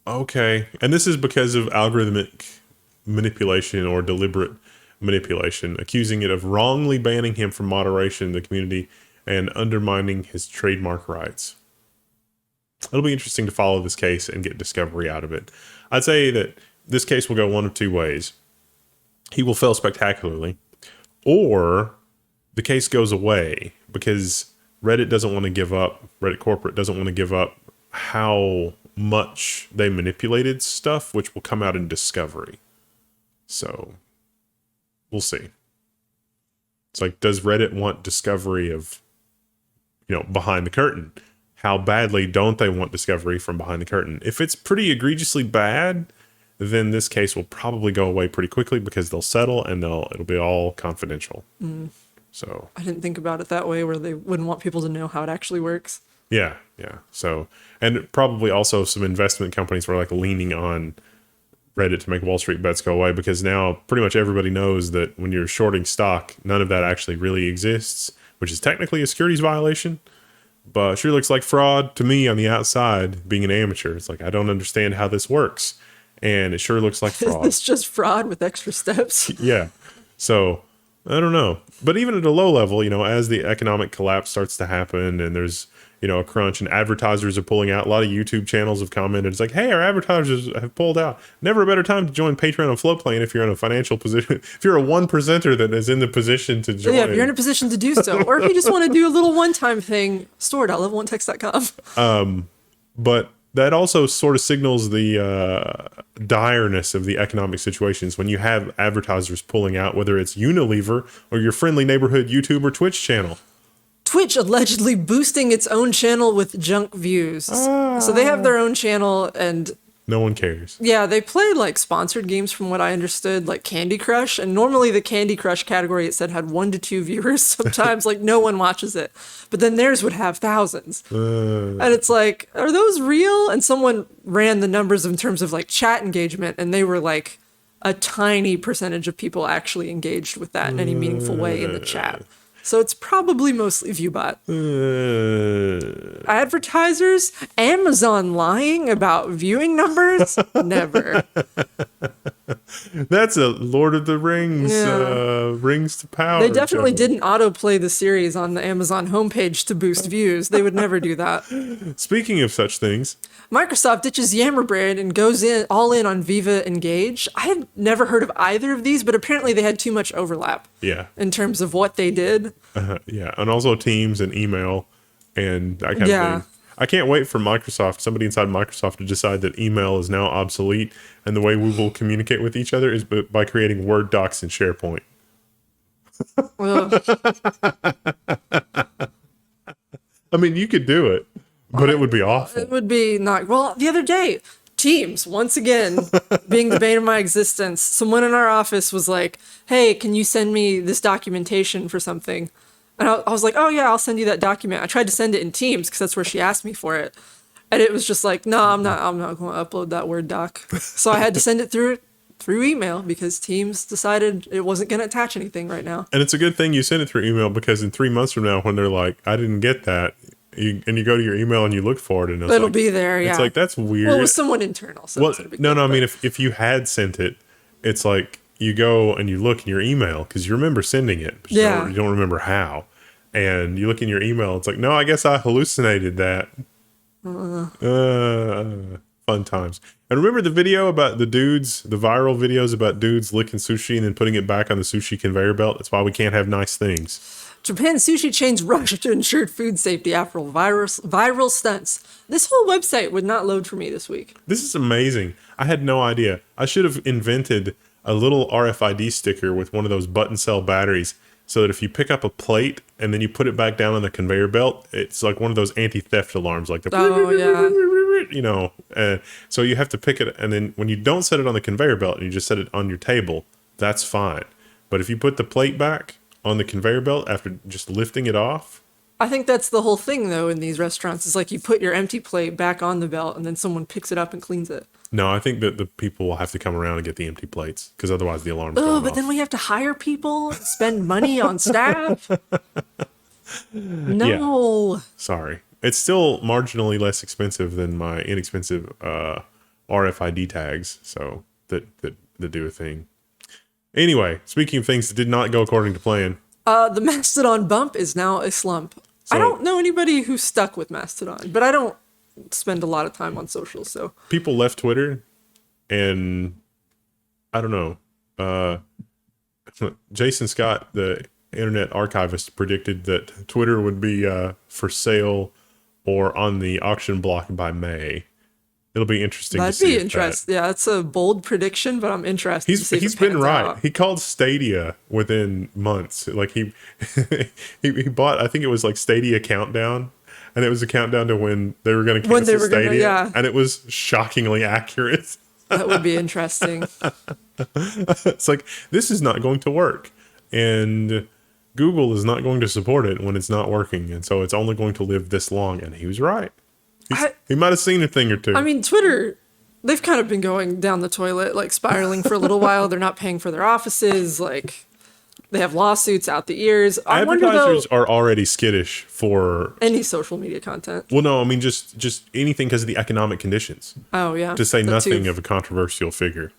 Okay. And this is because of algorithmic manipulation or deliberate manipulation, accusing it of wrongly banning him from moderation in the community and undermining his trademark rights. It'll be interesting to follow this case and get discovery out of it. I'd say that this case will go one of two ways. He will fail spectacularly, or the case goes away because Reddit doesn't want to give up, Reddit corporate doesn't want to give up how much they manipulated stuff, which will come out in discovery. So we'll see. It's like, does Reddit want discovery of, behind the curtain? How badly don't they want discovery from behind the curtain? If it's pretty egregiously bad, then this case will probably go away pretty quickly because they'll settle and it'll be all confidential. Mm. So I didn't think about it that way, where they wouldn't want people to know how it actually works. Yeah. So, and probably also some investment companies were like leaning on Reddit to make WallStreetBets go away, because now pretty much everybody knows that when you're shorting stock, none of that actually really exists, which is technically a securities violation, but sure looks like fraud to me on the outside, being an amateur. It's like, I don't understand how this works, and it sure looks like fraud. Is this just fraud with extra steps? Yeah. So I don't know. But even at a low level, as the economic collapse starts to happen and there's, a crunch and advertisers are pulling out, a lot of YouTube channels have commented. It's like, hey, our advertisers have pulled out. Never a better time to join Patreon and Floatplane if you're in a financial position. If you're a 1%er that is in the position to join. Yeah, if you're in a position to do so. Or if you just want to do a little one-time thing, store.level1text.com. But that also sort of signals the direness of the economic situations when you have advertisers pulling out, whether it's Unilever or your friendly neighborhood YouTube or Twitch channel. Twitch allegedly boosting its own channel with junk views. So they have their own channel, and No one cares. yeah, they play like sponsored games from what I understood, like Candy Crush. And normally the Candy Crush category, it said, had 1 to 2 viewers. Sometimes like no one watches it. But then theirs would have thousands. And it's like, are those real? And someone ran the numbers in terms of like chat engagement, and they were like a tiny percentage of people actually engaged with that in any meaningful way in the chat. So it's probably mostly ViewBot. Advertisers? Amazon lying about viewing numbers? Never. That's a Lord of the Rings, Rings to Power. They definitely joke. didn't autoplay the series on the Amazon homepage to boost views. They would never do that. Speaking of such things, Microsoft ditches Yammer brand and goes all in on Viva Engage. I had never heard of either of these, but apparently they had too much overlap. Yeah. In terms of what they did. Yeah. And also Teams and email and that kind of thing. I can't wait for Microsoft, somebody inside Microsoft, to decide that email is now obsolete, and the way we will communicate with each other is by creating Word docs in SharePoint. I mean, you could do it, but it would be awful. It would be not. Well, the other day, Teams, once again, being the bane of my existence, someone in our office was like, hey, can you send me this documentation for something? And I was like, oh, yeah, I'll send you that document. I tried to send it in Teams because that's where she asked me for it. And it was just like, no, I'm not going to upload that Word doc. So I had to send it through email because Teams decided it wasn't going to attach anything right now. And it's a good thing you send it through email, because in 3 months from now, when they're like, I didn't get that, you go to your email and you look for it, and it'll be there, yeah. It's like, that's weird. Well, it was someone internal. So Well, it's not a big no, deal, I mean, but- if you had sent it, it's like you go and you look in your email because you remember sending it, but you don't remember how. And you look in your email, it's like, no, I guess I hallucinated that. Fun times. And remember the video about the viral videos about dudes licking sushi and then putting it back on the sushi conveyor belt? That's why we can't have nice things. Japan sushi chains rush to ensure food safety after viral stunts. This whole website would not load for me this week. This is amazing. I had no idea. I should have invented a little RFID sticker with one of those button cell batteries, so that if you pick up a plate and then you put it back down on the conveyor belt, it's like one of those anti-theft alarms, like the so you have to pick it, and then when you don't set it on the conveyor belt and you just set it on your table, that's fine. But if you put the plate back on the conveyor belt after just lifting it off, I think that's the whole thing, though, in these restaurants. It's like you put your empty plate back on the belt and then someone picks it up and cleans it. no, I think that the people will have to come around and get the empty plates, because otherwise the alarm's going But off. then we have to hire people, spend money on staff. No. Yeah. Sorry. It's still marginally less expensive than my inexpensive RFID tags, so that do a thing. Anyway, speaking of things that did not go according to plan. The Mastodon bump is now a slump. I don't know anybody who's stuck with Mastodon, but I don't spend a lot of time on social, so. People left Twitter, and I don't know. Jason Scott, the internet archivist, predicted that Twitter would be for sale or on the auction block by May. It'll be interesting to see. That'd be interesting. Yeah, that's a bold prediction, but I'm interested to see if He's it been pans right. out. He called Stadia within months. Like he bought, I think it was like Stadia Countdown, and it was a countdown to when they were going to cancel Stadia, and it was shockingly accurate. That would be interesting. It's like, this is not going to work, and Google is not going to support it when it's not working, and so it's only going to live this long. And he was right. He might have seen a thing or two. I mean, Twitter, they've kind of been going down the toilet, like spiraling for a little while. They're not paying for their offices. Like, they have lawsuits out the ears. I wonder, Advertisers though, are already skittish for any social media content. Well, no, I mean just anything because of the economic conditions. Oh, yeah. To say that nothing too. of a controversial figure.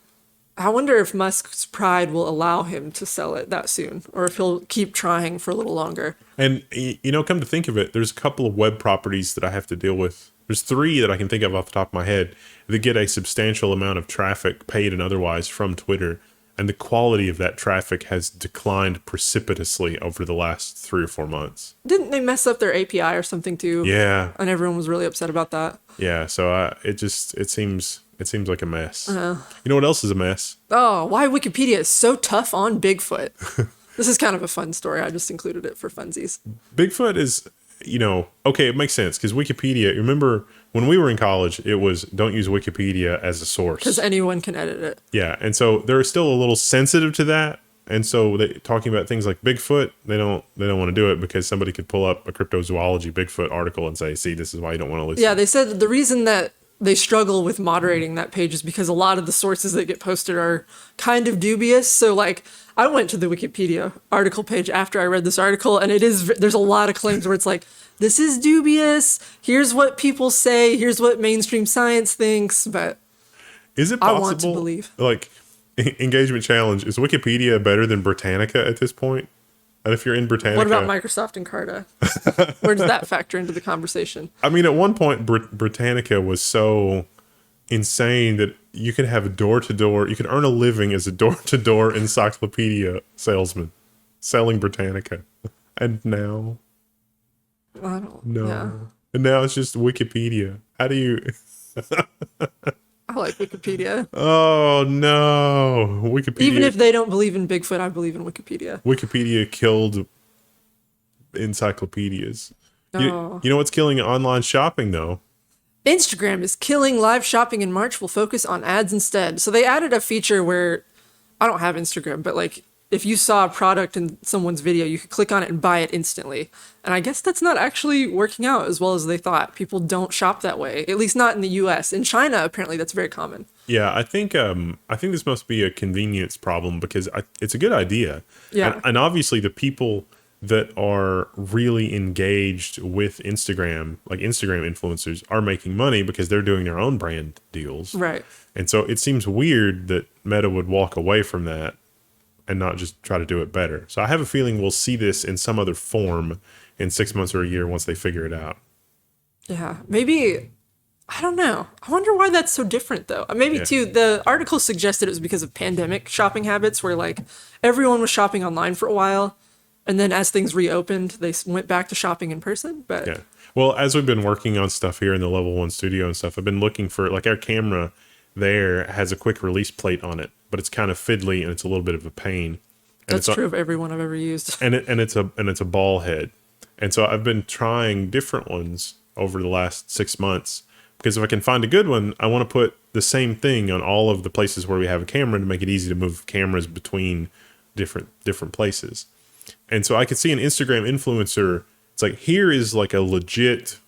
I wonder if Musk's pride will allow him to sell it that soon, or if he'll keep trying for a little longer. And, you know, come to think of it, there's a couple of web properties that I have to deal with. There's 3 that I can think of off the top of my head that get a substantial amount of traffic, paid and otherwise, from Twitter. And the quality of that traffic has declined precipitously over the last 3 or 4 months. Didn't they mess up their API or something too? Yeah. And everyone was really upset about that. Yeah, so it seems like a mess. You know what else is a mess? Oh, why Wikipedia is so tough on Bigfoot. This is kind of a fun story. I just included it for funsies. Bigfoot is, okay, it makes sense because Wikipedia, remember when we were in college, it was don't use Wikipedia as a source. Because anyone can edit it. Yeah. And so they're still a little sensitive to that. And so talking about things like Bigfoot, they don't want to do it because somebody could pull up a cryptozoology Bigfoot article and say, see, this is why you don't want to listen. Yeah, they said the reason that they struggle with moderating that page is because a lot of the sources that get posted are kind of dubious. So like I went to the Wikipedia article page after I read this article, and there's a lot of claims where it's like, this is dubious. Here's what people say. Here's what mainstream science thinks. But is it possible? I want to believe. Like, engagement challenge, is Wikipedia better than Britannica at this point? And if you're in Britannica, what about Microsoft and Carta? Where does that factor into the conversation? I mean, at one point, Britannica was so insane that you could have a door-to-door, you could earn a living as a door-to-door encyclopedia salesman selling Britannica. And now, I don't. no, Yeah. and now it's just Wikipedia. How do you? I like Wikipedia. Oh no, Wikipedia. Even if they don't believe in Bigfoot, I believe in Wikipedia. Wikipedia killed encyclopedias. Oh. You know what's killing online shopping though? Instagram is killing live shopping in March. Will focus on ads instead. So they added a feature where I don't have Instagram, but like if you saw a product in someone's video, you could click on it and buy it instantly. And I guess that's not actually working out as well as they thought. People don't shop that way, at least not in the US. In China, apparently that's very common. Yeah, I think this must be a convenience problem because it's a good idea. Yeah. And obviously the people that are really engaged with Instagram, like Instagram influencers, are making money because they're doing their own brand deals. Right. And so it seems weird that Meta would walk away from that and not just try to do it better. So I have a feeling we'll see this in some other form in 6 months or a year once they figure it out. Yeah. Maybe, I don't know. I wonder why that's so different though. Maybe too, the article suggested it was because of pandemic shopping habits where like everyone was shopping online for a while. And then as things reopened, they went back to shopping in person. But yeah. Well, as we've been working on stuff here in the Level 1 studio and stuff, I've been looking for, like, our camera there has a quick release plate on it, but it's kind of fiddly and it's a little bit of a pain. And that's true of every one I've ever used. And it's a ball head. And so I've been trying different ones over the last 6 months because if I can find a good one, I want to put the same thing on all of the places where we have a camera to make it easy to move cameras between different places. And so I could see an Instagram influencer. It's like, here is like a legit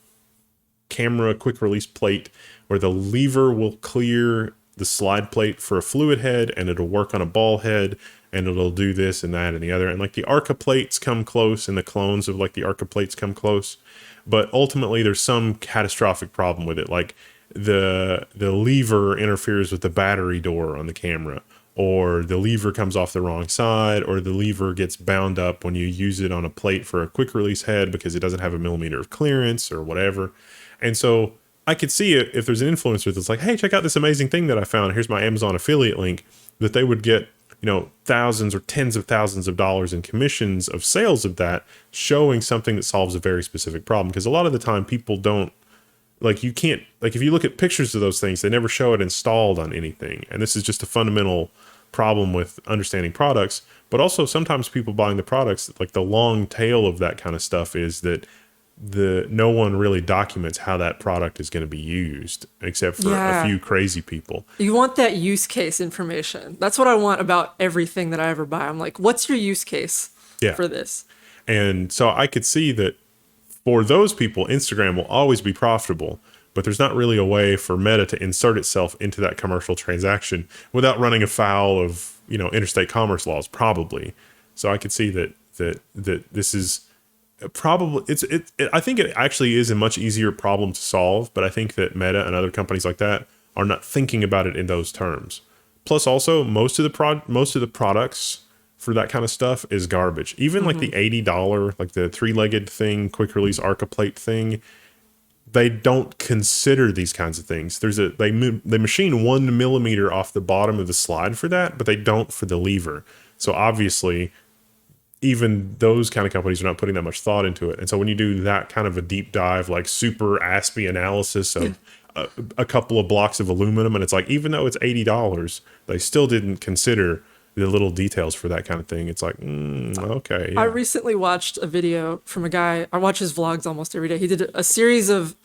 camera quick release plate where the lever will clear the slide plate for a fluid head and it'll work on a ball head and it'll do this and that and the other. And like the Arca plates come close and the clones of like the Arca plates come close. But ultimately there's some catastrophic problem with it. Like the lever interferes with the battery door on the camera, or the lever comes off the wrong side, or the lever gets bound up when you use it on a plate for a quick release head because it doesn't have a millimeter of clearance or whatever. And so I could see it if there's an influencer that's like, hey, check out this amazing thing that I found. Here's my Amazon affiliate link, that they would get, thousands or tens of thousands of dollars in commissions of sales of that, showing something that solves a very specific problem. Because a lot of the time people don't, like, you can't, like, if you look at pictures of those things, they never show it installed on anything. And this is just a fundamental problem with understanding products. But also sometimes people buying the products, like the long tail of that kind of stuff is that no one really documents how that product is going to be used, except for a few crazy people. You want that use case information. That's what I want about everything that I ever buy. I'm like, what's your use case for this? And so I could see that for those people, Instagram will always be profitable, but there's not really a way for Meta to insert itself into that commercial transaction without running afoul of, interstate commerce laws, probably. So I could see that this is probably, I think it actually is a much easier problem to solve, but I think that Meta and other companies like that are not thinking about it in those terms. Plus also most of the products for that kind of stuff is garbage. Even like the $80, like the 3-legged thing, quick release Arca plate thing, they don't consider these kinds of things. They machine 1 millimeter off the bottom of the slide for that, but they don't for the lever. So obviously, even those kind of companies are not putting that much thought into it. And so when you do that kind of a deep dive, like super ASPE analysis of a couple of blocks of aluminum, and it's like, even though it's $80, they still didn't consider the little details for that kind of thing. It's like, okay. Yeah. I recently watched a video from a guy. I watch his vlogs almost every day. He did a series of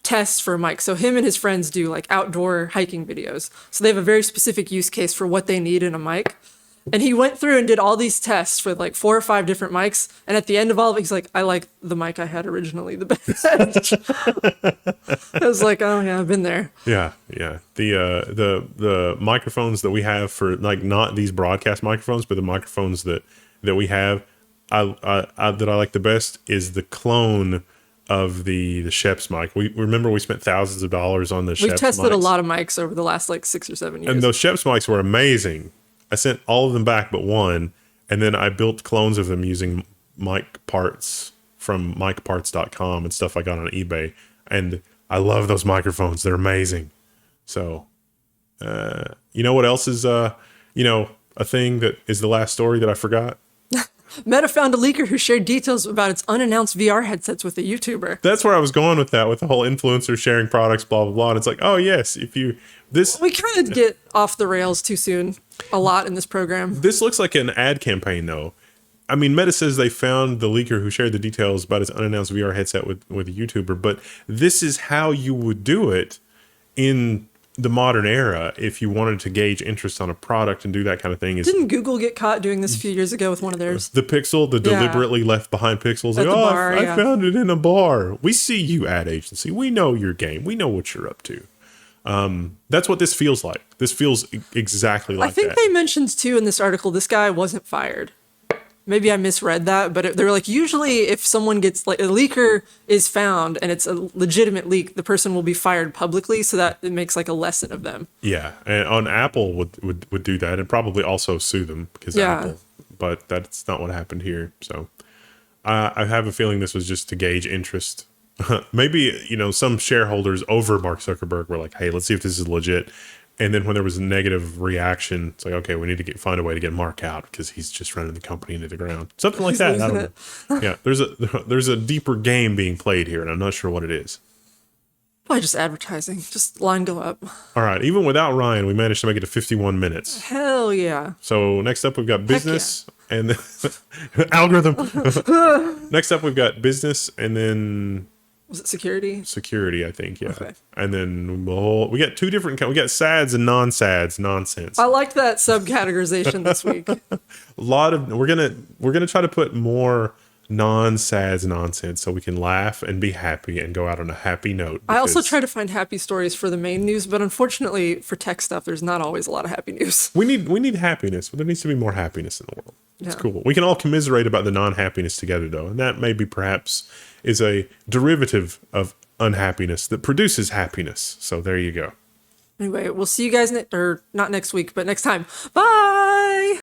tests for a mic. So him and his friends do like outdoor hiking videos. So they have a very specific use case for what they need in a mic. And he went through and did all these tests for like 4 or 5 different mics. And at the end of all of it, he's like, I like the mic I had originally the best. I was like, oh yeah, I've been there. Yeah, yeah. The microphones that we have for like not these broadcast microphones, but the microphones that we have, that I like the best is the clone of the Sheps mic. We remember we spent thousands of dollars on the Sheps mics. We've tested a lot of mics over the last like 6 or 7 years. And those Sheps mics were amazing. I sent all of them back but one, and then I built clones of them using mic parts from micparts.com and stuff I got on eBay. And I love those microphones. They're amazing. So, you know what else is, a thing that is the last story that I forgot? Meta found a leaker who shared details about its unannounced VR headsets with a YouTuber. That's where I was going with that, with the whole influencer sharing products, blah, blah, blah. And it's like, oh, yes, We kind of get off the rails too soon a lot in this program. This looks like an ad campaign, though. I mean, Meta says they found the leaker who shared the details about his unannounced VR headset with a YouTuber, but this is how you would do it in the modern era if you wanted to gauge interest on a product and do that kind of thing. Didn't Google get caught doing this a few years ago with one of theirs? The Pixel, the deliberately left behind Pixels. At Like, the bar, I found it in a bar. We see you, ad agency. We know your game. We know what you're up to. That's what this feels like. This feels exactly like that. I think they mentioned too in this article, this guy wasn't fired. Maybe I misread that, but they're like, usually if someone gets like a leaker is found and it's a legitimate leak, the person will be fired publicly, so that it makes like a lesson of them. Yeah, and on Apple would do that and probably also sue them because Apple. But that's not what happened here. So I have a feeling this was just to gauge interest. Maybe, some shareholders over Mark Zuckerberg were like, hey, let's see if this is legit. And then when there was a negative reaction, it's like, okay, we need to find a way to get Mark out because he's just running the company into the ground. Something like that. I don't know. Yeah, there's a deeper game being played here, and I'm not sure what it is. Probably just advertising. Just line go up. All right. Even without Ryan, we managed to make it to 51 minutes. Hell yeah. So next up, we've got business and then algorithm. Next up, we've got business and then... Was it security? Security, I think, yeah. Okay. And then we got 2 different... We got SADs and non-SADs, nonsense. I liked that subcategorization this week. A lot of... We're gonna try to put more non-SADs nonsense so we can laugh and be happy and go out on a happy note. I also try to find happy stories for the main news, but unfortunately for tech stuff, there's not always a lot of happy news. We need happiness, but there needs to be more happiness in the world. It's cool. We can all commiserate about the non-happiness together, though, and that maybe perhaps is a derivative of unhappiness that produces happiness. So there you go. Anyway, we'll see you guys, or not next week, but next time. Bye!